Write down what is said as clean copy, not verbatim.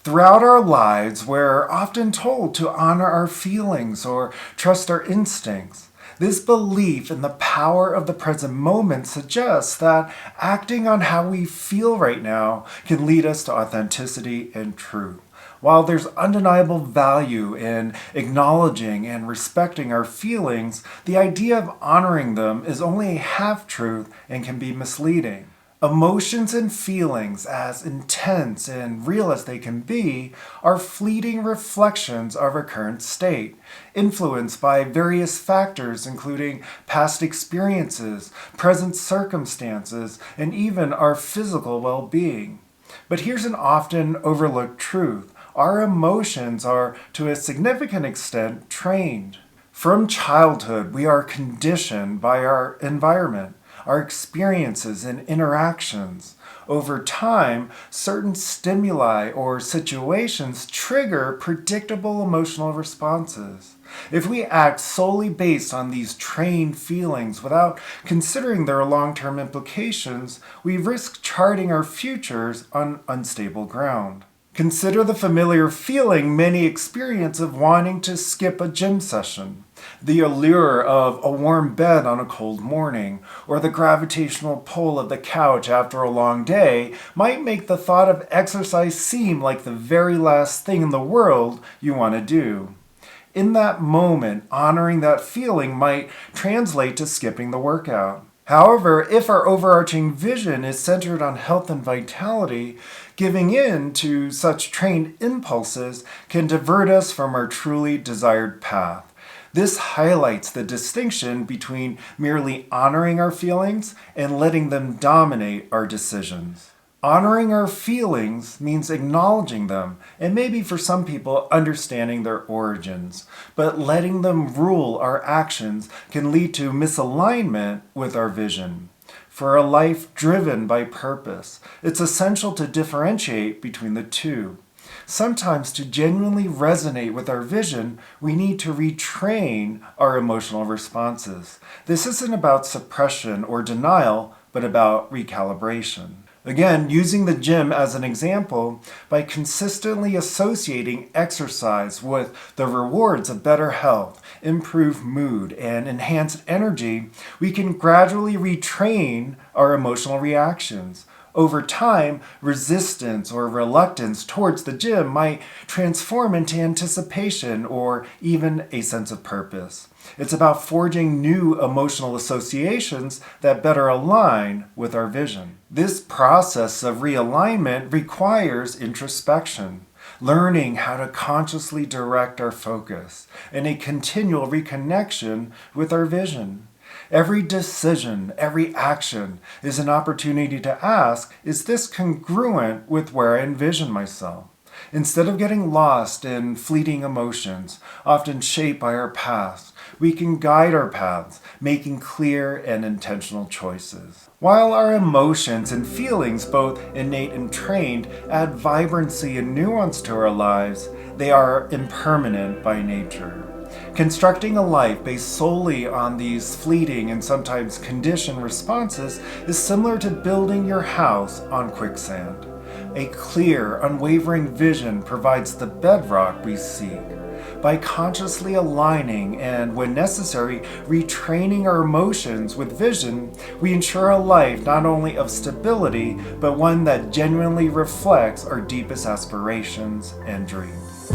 Throughout our lives, we're often told to honor our feelings or trust our instincts. This belief in the power of the present moment suggests that acting on how we feel right now can lead us to authenticity and truth. While there's undeniable value in acknowledging and respecting our feelings, the idea of honoring them is only a half-truth and can be misleading. Emotions and feelings, as intense and real as they can be, are fleeting reflections of our current state, influenced by various factors including past experiences, present circumstances, and even our physical well-being. But here's an often overlooked truth. Our emotions are, to a significant extent, trained. From childhood, we are conditioned by our environment, our experiences and interactions. Over time, certain stimuli or situations trigger predictable emotional responses. If we act solely based on these trained feelings without considering their long-term implications, we risk charting our futures on unstable ground. Consider the familiar feeling many experience of wanting to skip a gym session, the allure of a warm bed on a cold morning, or the gravitational pull of the couch after a long day might make the thought of exercise seem like the very last thing in the world you want to do. In that moment, honoring that feeling might translate to skipping the workout. However, if our overarching vision is centered on health and vitality, giving in to such trained impulses can divert us from our truly desired path. This highlights the distinction between merely honoring our feelings and letting them dominate our decisions. Honoring our feelings means acknowledging them, and maybe for some people understanding their origins. But letting them rule our actions can lead to misalignment with our vision. For a life driven by purpose, it's essential to differentiate between the two. Sometimes to genuinely resonate with our vision, we need to retrain our emotional responses. This isn't about suppression or denial, but about recalibration. Again, using the gym as an example, by consistently associating exercise with the rewards of better health, improved mood, and enhanced energy, we can gradually retrain our emotional reactions. Over time, resistance or reluctance towards the gym might transform into anticipation or even a sense of purpose. It's about forging new emotional associations that better align with our vision. This process of realignment requires introspection, learning how to consciously direct our focus, and a continual reconnection with our vision. Every decision, every action is an opportunity to ask, is this congruent with where I envision myself? Instead of getting lost in fleeting emotions, often shaped by our past, we can guide our paths, making clear and intentional choices. While our emotions and feelings, both innate and trained, add vibrancy and nuance to our lives, they are impermanent by nature. Constructing a life based solely on these fleeting and sometimes conditioned responses is similar to building your house on quicksand. A clear, unwavering vision provides the bedrock we seek. By consciously aligning and, when necessary, retraining our emotions with vision, we ensure a life not only of stability, but one that genuinely reflects our deepest aspirations and dreams.